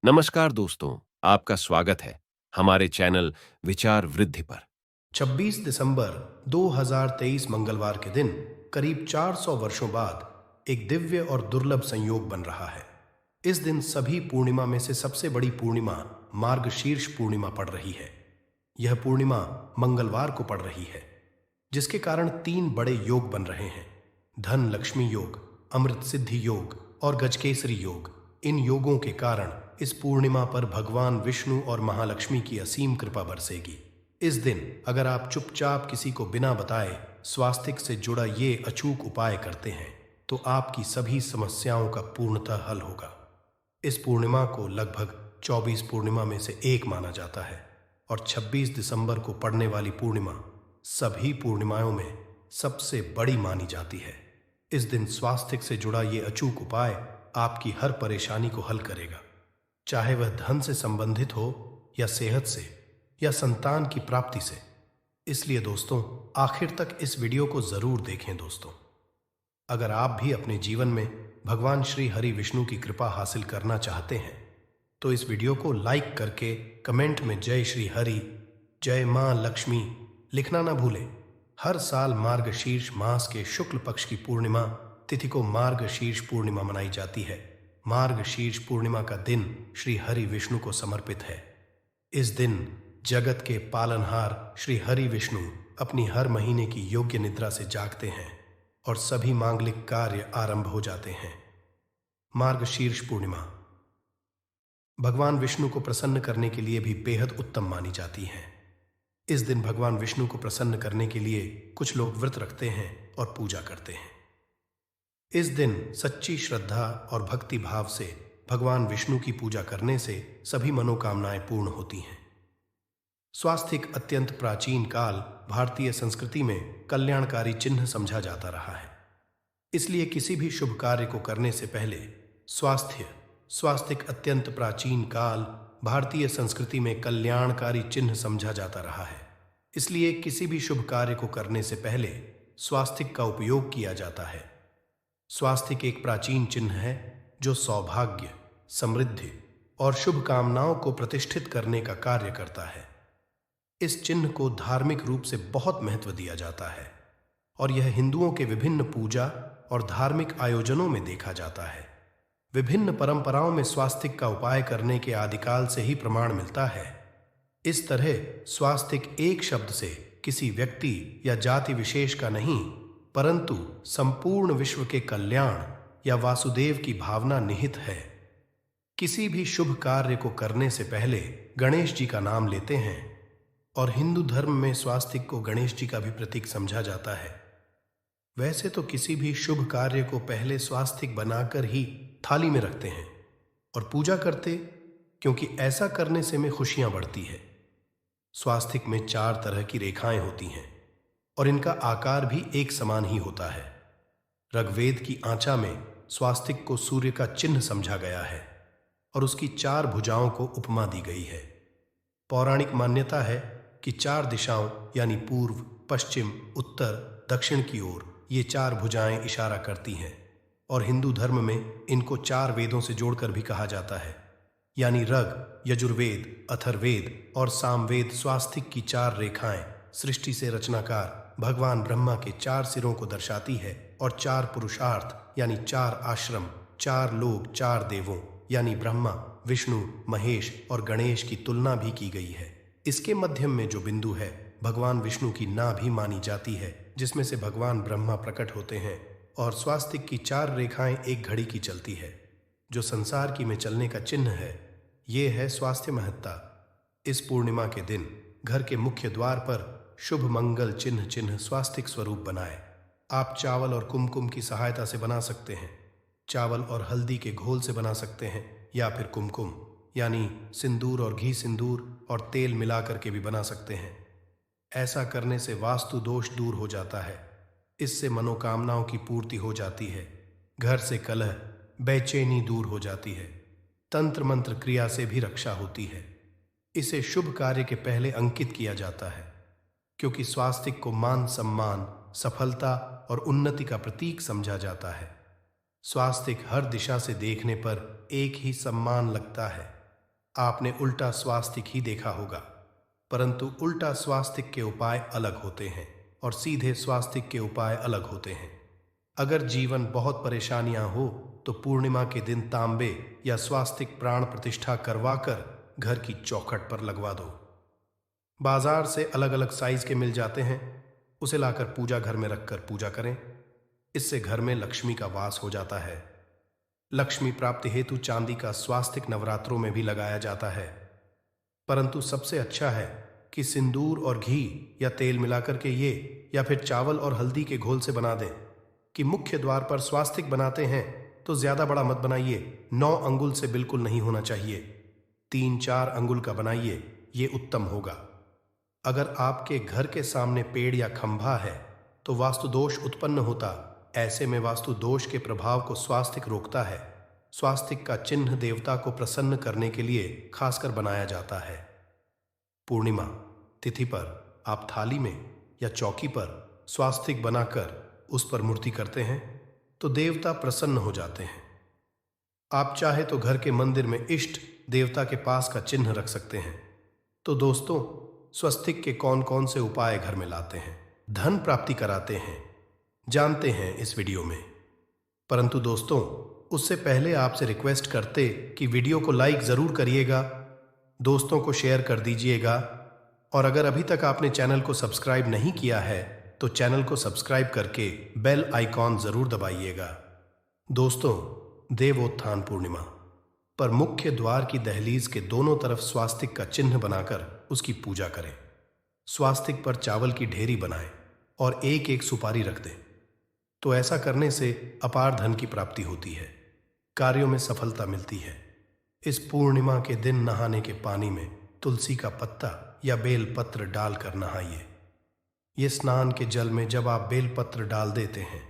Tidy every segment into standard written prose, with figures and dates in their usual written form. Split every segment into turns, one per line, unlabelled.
नमस्कार दोस्तों, आपका स्वागत है हमारे चैनल विचार वृद्धि पर।
26 दिसंबर 2023 मंगलवार के दिन करीब 400 वर्षों बाद एक दिव्य और दुर्लभ संयोग बन रहा है। इस दिन सभी पूर्णिमा में से सबसे बड़ी पूर्णिमा मार्गशीर्ष पूर्णिमा पड़ रही है। यह पूर्णिमा मंगलवार को पड़ रही है, जिसके कारण तीन बड़े योग बन रहे हैं: धन लक्ष्मी योग, अमृत सिद्धि योग और गजकेसरी योग। इन योगों के कारण इस पूर्णिमा पर भगवान विष्णु और महालक्ष्मी की असीम कृपा बरसेगी। इस दिन अगर आप चुपचाप किसी को बिना बताए स्वास्तिक से जुड़ा ये अचूक उपाय करते हैं, तो आपकी सभी समस्याओं का पूर्णतः हल होगा। इस पूर्णिमा को लगभग 24 पूर्णिमा में से एक माना जाता है और 26 दिसंबर को पड़ने वाली पूर्णिमा सभी पूर्णिमाओं में सबसे बड़ी मानी जाती है। इस दिन स्वास्तिक से जुड़ा ये अचूक उपाय आपकी हर परेशानी को हल करेगा, चाहे वह धन से संबंधित हो या सेहत से या संतान की प्राप्ति से। इसलिए दोस्तों, आखिर तक इस वीडियो को जरूर देखें। दोस्तों, अगर आप भी अपने जीवन में भगवान श्री हरि विष्णु की कृपा हासिल करना चाहते हैं, तो इस वीडियो को लाइक करके कमेंट में जय श्री हरि, जय मां लक्ष्मी लिखना ना भूलें। हर साल मार्गशीर्ष मास के शुक्ल पक्ष की पूर्णिमा तिथि को मार्गशीर्ष पूर्णिमा मनाई जाती है। मार्गशीर्ष पूर्णिमा का दिन श्री हरि विष्णु को समर्पित है। इस दिन जगत के पालनहार श्री हरि विष्णु अपनी हर महीने की योग्य निद्रा से जागते हैं और सभी मांगलिक कार्य आरंभ हो जाते हैं। मार्गशीर्ष पूर्णिमा भगवान विष्णु को प्रसन्न करने के लिए भी बेहद उत्तम मानी जाती है। इस दिन भगवान विष्णु को प्रसन्न करने के लिए कुछ लोग व्रत रखते हैं और पूजा करते हैं। इस दिन सच्ची श्रद्धा और भक्ति भाव से भगवान विष्णु की पूजा करने से सभी मनोकामनाएं पूर्ण होती हैं। स्वास्तिक अत्यंत प्राचीन काल भारतीय संस्कृति में कल्याणकारी चिन्ह समझा जाता रहा है। इसलिए किसी भी शुभ कार्य को करने से पहले स्वास्तिक अत्यंत प्राचीन काल भारतीय संस्कृति में कल्याणकारी चिन्ह समझा जाता रहा है। इसलिए किसी भी शुभ कार्य को करने से पहले स्वास्तिक का उपयोग किया जाता है। स्वास्तिक एक प्राचीन चिन्ह है जो सौभाग्य, समृद्धि और शुभ कामनाओं को प्रतिष्ठित करने का कार्य करता है। इस चिन्ह को धार्मिक रूप से बहुत महत्व दिया जाता है और यह हिंदुओं के विभिन्न पूजा और धार्मिक आयोजनों में देखा जाता है। विभिन्न परंपराओं में स्वास्तिक का उपाय करने के आदिकाल से ही प्रमाण मिलता है। इस तरह स्वास्तिक एक शब्द से किसी व्यक्ति या जाति विशेष का नहीं, परंतु संपूर्ण विश्व के कल्याण या वासुदेव की भावना निहित है। किसी भी शुभ कार्य को करने से पहले गणेश जी का नाम लेते हैं और हिंदू धर्म में स्वास्तिक को गणेश जी का भी प्रतीक समझा जाता है। वैसे तो किसी भी शुभ कार्य को पहले स्वास्तिक बनाकर ही थाली में रखते हैं और पूजा करते, क्योंकि ऐसा करने से में खुशियां बढ़ती है। स्वास्तिक में 4 तरह की रेखाएं होती हैं और इनका आकार भी एक समान ही होता है। ऋग्वेद की आंचा में स्वास्तिक को सूर्य का चिन्ह समझा गया है और उसकी 4 भुजाओं को उपमा दी गई है। पौराणिक मान्यता है कि 4 दिशाओं यानी पूर्व, पश्चिम, उत्तर, दक्षिण की ओर ये 4 भुजाएं इशारा करती हैं और हिंदू धर्म में इनको 4 वेदों से जोड़कर भी कहा जाता है, यानी ऋग, यजुर्वेद, अथर्ववेद और सामवेद। स्वास्तिक की 4 रेखाएं सृष्टि से रचनाकार भगवान ब्रह्मा के 4 सिरों को दर्शाती है और 4 पुरुषार्थ यानी 4 आश्रम, 4 लोक, 4 देवों यानी ब्रह्मा, विष्णु, महेश और गणेश की तुलना भी की गई है। इसके मध्यम में जो बिंदु है भगवान विष्णु की नाभि मानी जाती है, जिसमें से भगवान ब्रह्मा प्रकट होते हैं। और स्वास्तिक की 4 रेखाएं एक घड़ी की चलती है, जो संसार की में चलने का चिन्ह है। ये है स्वास्थ्य महत्ता। इस पूर्णिमा के दिन घर के मुख्य द्वार पर शुभ मंगल चिन्ह स्वास्तिक स्वरूप बनाए। आप चावल और कुमकुम की सहायता से बना सकते हैं। चावल और हल्दी के घोल से बना सकते हैं, या फिर कुमकुम यानी सिंदूर और घी सिंदूर और तेल मिलाकर के भी बना सकते हैं। ऐसा करने से वास्तु दोष दूर हो जाता है। इससे मनोकामनाओं की पूर्ति हो जाती है। घर से कलह, बेचैनी दूर हो जाती है। तंत्र मंत्र क्रिया से भी रक्षा होती है। इसे शुभ कार्य के पहले अंकित किया जाता है, क्योंकि स्वास्तिक को मान सम्मान, सफलता और उन्नति का प्रतीक समझा जाता है। स्वास्तिक हर दिशा से देखने पर एक ही सम्मान लगता है। आपने उल्टा स्वास्तिक ही देखा होगा, परंतु उल्टा स्वास्तिक के उपाय अलग होते हैं और सीधे स्वास्तिक के उपाय अलग होते हैं। अगर जीवन बहुत परेशानियां हो तो पूर्णिमा के दिन तांबे या स्वास्तिक प्राण प्रतिष्ठा करवाकर घर की चौखट पर लगवा दो। बाजार से अलग अलग साइज के मिल जाते हैं, उसे लाकर पूजा घर में रखकर पूजा करें। इससे घर में लक्ष्मी का वास हो जाता है। लक्ष्मी प्राप्ति हेतु चांदी का स्वास्तिक नवरात्रों में भी लगाया जाता है, परंतु सबसे अच्छा है कि सिंदूर और घी या तेल मिलाकर के ये या फिर चावल और हल्दी के घोल से बना दें। कि मुख्य द्वार पर स्वास्तिक बनाते हैं तो ज्यादा बड़ा मत बनाइए, 9 अंगुल से बिल्कुल नहीं होना चाहिए, 3-4 अंगुल का बनाइए, ये उत्तम होगा। अगर आपके घर के सामने पेड़ या खंभा है तो वास्तु दोष उत्पन्न होता। ऐसे में वास्तु दोष के प्रभाव को स्वास्तिक रोकता है। स्वास्तिक का चिन्ह देवता को प्रसन्न करने के लिए खासकर बनाया जाता है। पूर्णिमा तिथि पर आप थाली में या चौकी पर स्वास्तिक बनाकर उस पर मूर्ति करते हैं तो देवता प्रसन्न हो जाते हैं। आप चाहे तो घर के मंदिर में इष्ट देवता के पास का चिन्ह रख सकते हैं। तो दोस्तों, स्वस्तिक के कौन कौन से उपाय घर में लाते हैं, धन प्राप्ति कराते हैं, जानते हैं इस वीडियो में। परंतु दोस्तों, उससे पहले आपसे रिक्वेस्ट करते कि वीडियो को लाइक जरूर करिएगा, दोस्तों को शेयर कर दीजिएगा, और अगर अभी तक आपने चैनल को सब्सक्राइब नहीं किया है तो चैनल को सब्सक्राइब करके बेल आइकॉन जरूर दबाइएगा। दोस्तों, देवोत्थान पूर्णिमा पर मुख्य द्वार की दहलीज के दोनों तरफ स्वास्तिक का चिन्ह बनाकर उसकी पूजा करें। स्वास्तिक पर चावल की ढेरी बनाएं और एक एक सुपारी रख दें। तो ऐसा करने से अपार धन की प्राप्ति होती है, कार्यों में सफलता मिलती है। इस पूर्णिमा के दिन नहाने के पानी में तुलसी का पत्ता या बेल पत्र डालकर नहाइए। ये स्नान के जल में जब आप बेल पत्र डाल देते हैं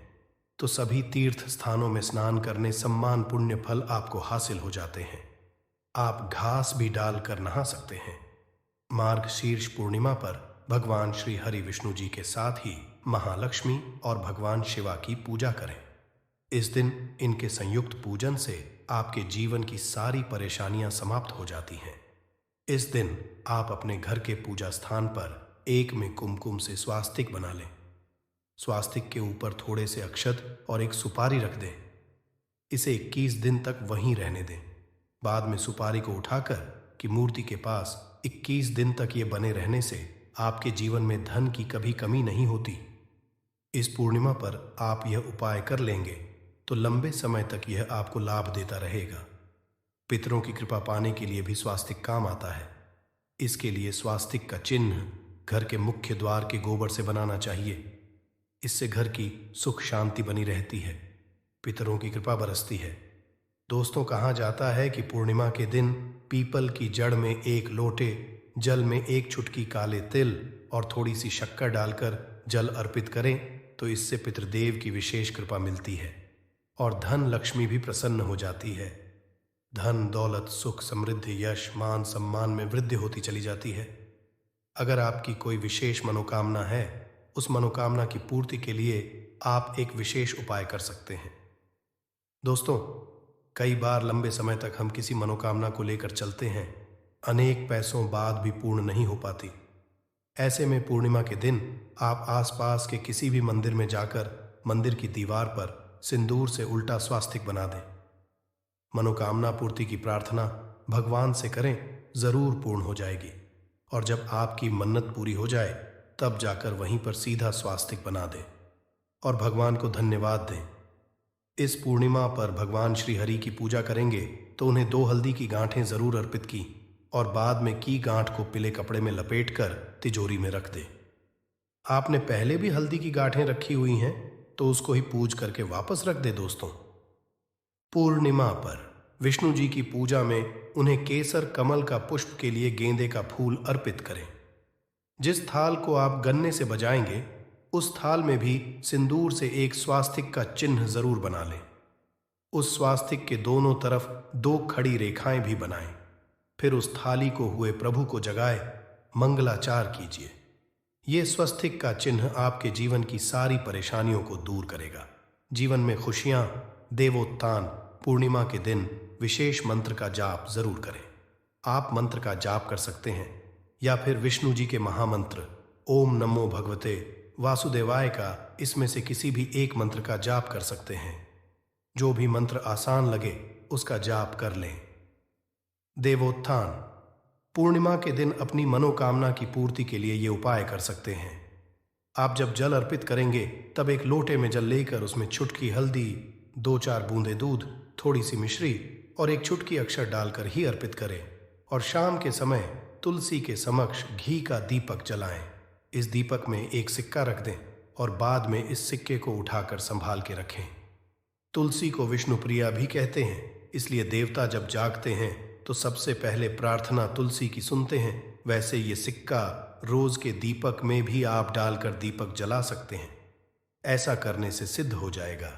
तो सभी तीर्थ स्थानों में स्नान करने सम्मान पुण्य फल आपको हासिल हो जाते हैं। आप घास भी डालकर नहा सकते हैं। मार्गशीर्ष पूर्णिमा पर भगवान श्री हरि विष्णु जी के साथ ही महालक्ष्मी और भगवान शिवा की पूजा करें। इस दिन इनके संयुक्त पूजन से आपके जीवन की सारी परेशानियां समाप्त हो जाती हैं। इस दिन आप अपने घर के पूजा स्थान पर एक में कुमकुम से स्वास्तिक बना लें। स्वास्तिक के ऊपर थोड़े से अक्षत और एक सुपारी रख दें। इसे 21 दिन तक वहीं रहने दें। बाद में सुपारी को उठाकर कि मूर्ति के पास 21 दिन तक ये बने रहने से आपके जीवन में धन की कभी कमी नहीं होती। इस पूर्णिमा पर आप यह उपाय कर लेंगे तो लंबे समय तक यह आपको लाभ देता रहेगा। पितरों की कृपा पाने के लिए भी स्वास्तिक काम आता है। इसके लिए स्वास्तिक का चिन्ह घर के मुख्य द्वार के गोबर से बनाना चाहिए। इससे घर की सुख शांति बनी रहती है, पितरों की कृपा बरसती है। दोस्तों, कहा जाता है कि पूर्णिमा के दिन पीपल की जड़ में एक लोटे जल में एक चुटकी काले तिल और थोड़ी सी शक्कर डालकर जल अर्पित करें तो इससे पितृदेव की विशेष कृपा मिलती है और धन लक्ष्मी भी प्रसन्न हो जाती है। धन दौलत सुख समृद्धि यश मान सम्मान में वृद्धि होती चली जाती है। अगर आपकी कोई विशेष मनोकामना है, उस मनोकामना की पूर्ति के लिए आप एक विशेष उपाय कर सकते हैं। दोस्तों, कई बार लंबे समय तक हम किसी मनोकामना को लेकर चलते हैं, अनेक पैसों बाद भी पूर्ण नहीं हो पाती। ऐसे में पूर्णिमा के दिन आप आसपास के किसी भी मंदिर में जाकर मंदिर की दीवार पर सिंदूर से उल्टा स्वास्तिक बना दें। मनोकामना पूर्ति की प्रार्थना भगवान से करें, जरूर पूर्ण हो जाएगी। और जब आपकी मन्नत पूरी हो जाए तब जाकर वहीं पर सीधा स्वास्तिक बना दें और भगवान को धन्यवाद दें। इस पूर्णिमा पर भगवान श्री हरि की पूजा करेंगे तो उन्हें 2 हल्दी की गांठें जरूर अर्पित की और बाद में की गांठ को पीले कपड़े में लपेटकर तिजोरी में रख दें। आपने पहले भी हल्दी की गांठें रखी हुई हैं तो उसको ही पूज करके वापस रख दे। दोस्तों, पूर्णिमा पर विष्णु जी की पूजा में उन्हें केसर कमल का पुष्प के लिए गेंदे का फूल अर्पित करें। जिस थाल को आप गन्ने से बजाएंगे उस थाल में भी सिंदूर से एक स्वास्तिक का चिन्ह जरूर बना लें। उस स्वास्तिक के दोनों तरफ 2 खड़ी रेखाएं भी बनाएं। फिर उस थाली को हुए प्रभु को जगाए मंगलाचार कीजिए। ये स्वस्तिक का चिन्ह आपके जीवन की सारी परेशानियों को दूर करेगा। जीवन में खुशियां, देवोत्थान पूर्णिमा के दिन विशेष मंत्र का जाप जरूर करें। आप मंत्र का जाप कर सकते हैं या फिर विष्णु जी के महामंत्र ओम नमो भगवते वासुदेवाय का इसमें से किसी भी एक मंत्र का जाप कर सकते हैं। जो भी मंत्र आसान लगे उसका जाप कर लें। देवोत्थान। पूर्णिमा के दिन अपनी मनोकामना की पूर्ति के लिए ये उपाय कर सकते हैं। आप जब जल अर्पित करेंगे तब एक लोटे में जल लेकर उसमें चुटकी हल्दी, 2-4 बूंदे दूध, थोड़ी सी मिश्री और एक चुटकी अक्षर डालकर ही अर्पित करें और शाम के समय तुलसी के समक्ष घी का दीपक जलाएं। इस दीपक में एक सिक्का रख दें और बाद में इस सिक्के को उठाकर संभाल के रखें। तुलसी को विष्णु प्रिया भी कहते हैं, इसलिए देवता जब जागते हैं तो सबसे पहले प्रार्थना तुलसी की सुनते हैं। वैसे ये सिक्का रोज के दीपक में भी आप डालकर दीपक जला सकते हैं। ऐसा करने से सिद्ध हो जाएगा।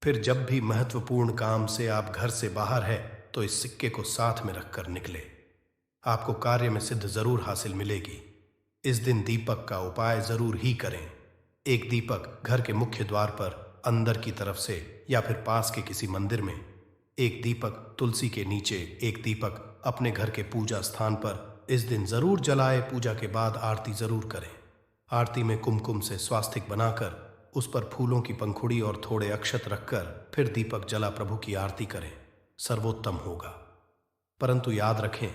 फिर जब भी महत्वपूर्ण काम से आप घर से बाहर है तो इस सिक्के को साथ में रखकर निकले। आपको कार्य में सिद्ध जरूर हासिल मिलेगी। इस दिन दीपक का उपाय जरूर ही करें। एक दीपक घर के मुख्य द्वार पर अंदर की तरफ से या फिर पास के किसी मंदिर में, एक दीपक तुलसी के नीचे, एक दीपक अपने घर के पूजा स्थान पर इस दिन जरूर जलाए। पूजा के बाद आरती जरूर करें। आरती में कुमकुम से स्वास्तिक बनाकर उस पर फूलों की पंखुड़ी और थोड़े अक्षत रखकर फिर दीपक जला प्रभु की आरती करें, सर्वोत्तम होगा। परंतु याद रखें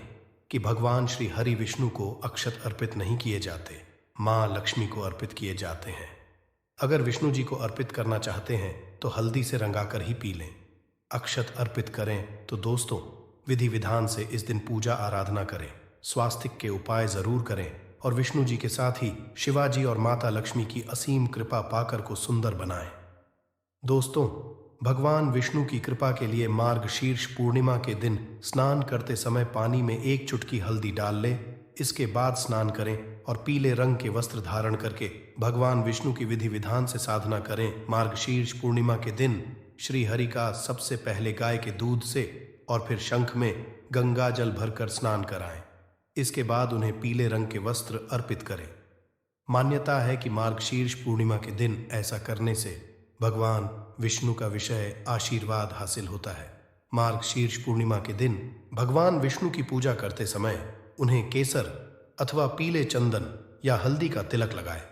कि भगवान श्री हरि विष्णु को अक्षत अर्पित नहीं किए जाते, मां लक्ष्मी को अर्पित किए जाते हैं। अगर विष्णु जी को अर्पित करना चाहते हैं तो हल्दी से रंगाकर ही पी लें। अक्षत अर्पित करें तो दोस्तों विधि विधान से इस दिन पूजा आराधना करें, स्वास्तिक के उपाय जरूर करें और विष्णु जी के साथ ही शिवाजी और माता लक्ष्मी की असीम कृपा पाकर को सुंदर बनाएं। दोस्तों, भगवान विष्णु की कृपा के लिए मार्गशीर्ष पूर्णिमा के दिन स्नान करते समय पानी में एक चुटकी हल्दी डाल लें। इसके बाद स्नान करें और पीले रंग के वस्त्र धारण करके भगवान विष्णु की विधि विधान से साधना करें। मार्गशीर्ष पूर्णिमा के दिन श्री हरि का सबसे पहले गाय के दूध से और फिर शंख में गंगा जल भरकर स्नान कराएं। इसके बाद उन्हें पीले रंग के वस्त्र अर्पित करें। मान्यता है कि मार्गशीर्ष पूर्णिमा के दिन ऐसा करने से भगवान विष्णु का विषय आशीर्वाद हासिल होता है। मार्गशीर्ष पूर्णिमा के दिन भगवान विष्णु की पूजा करते समय उन्हें केसर अथवा पीले चंदन या हल्दी का तिलक लगाएं।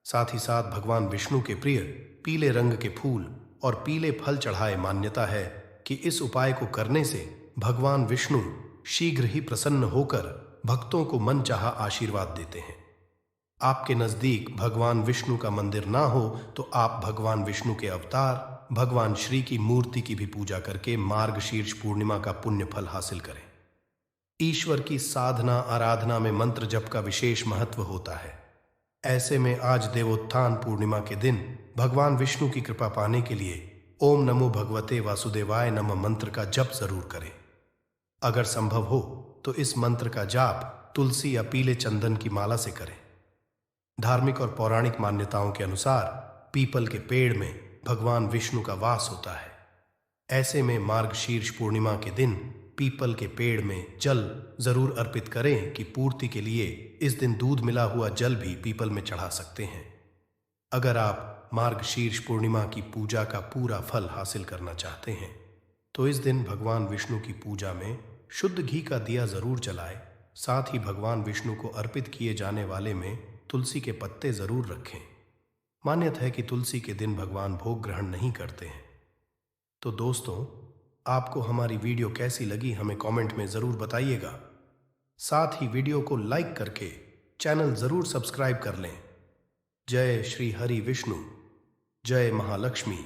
साथ ही साथ भगवान विष्णु के प्रिय पीले रंग के फूल और पीले फल चढ़ाए। मान्यता है कि इस उपाय को करने से भगवान विष्णु शीघ्र ही प्रसन्न होकर भक्तों को मनचाहा आशीर्वाद देते हैं। आपके नजदीक भगवान विष्णु का मंदिर ना हो तो आप भगवान विष्णु के अवतार भगवान श्री की मूर्ति की भी पूजा करके मार्गशीर्ष पूर्णिमा का पुण्य फल हासिल करें। ईश्वर की साधना आराधना में मंत्र जप का विशेष महत्व होता है। ऐसे में आज देवोत्थान पूर्णिमा के दिन भगवान विष्णु की कृपा पाने के लिए ओम नमो भगवते वासुदेवाय नमः मंत्र का जप जरूर करें। अगर संभव हो तो इस मंत्र का जाप तुलसी या पीले चंदन की माला से करें। धार्मिक और पौराणिक मान्यताओं के अनुसार पीपल के पेड़ में भगवान विष्णु का वास होता है। ऐसे में मार्गशीर्ष पूर्णिमा के दिन पीपल के पेड़ में जल जरूर अर्पित करें कि पूर्ति के लिए इस दिन दूध मिला हुआ जल भी पीपल में चढ़ा सकते हैं। अगर आप मार्गशीर्ष पूर्णिमा की पूजा का पूरा फल हासिल करना चाहते हैं तो इस दिन भगवान विष्णु की पूजा में शुद्ध घी का दिया जरूर जलाएं। साथ ही भगवान विष्णु को अर्पित किए जाने वाले में तुलसी के पत्ते जरूर रखें। मान्यता है कि तुलसी के दिन भगवान भोग ग्रहण नहीं करते हैं। तो दोस्तों, आपको हमारी वीडियो कैसी लगी हमें कमेंट में जरूर बताइएगा। साथ ही वीडियो को लाइक करके चैनल जरूर सब्सक्राइब कर लें। जय श्री हरि विष्णु, जय महालक्ष्मी।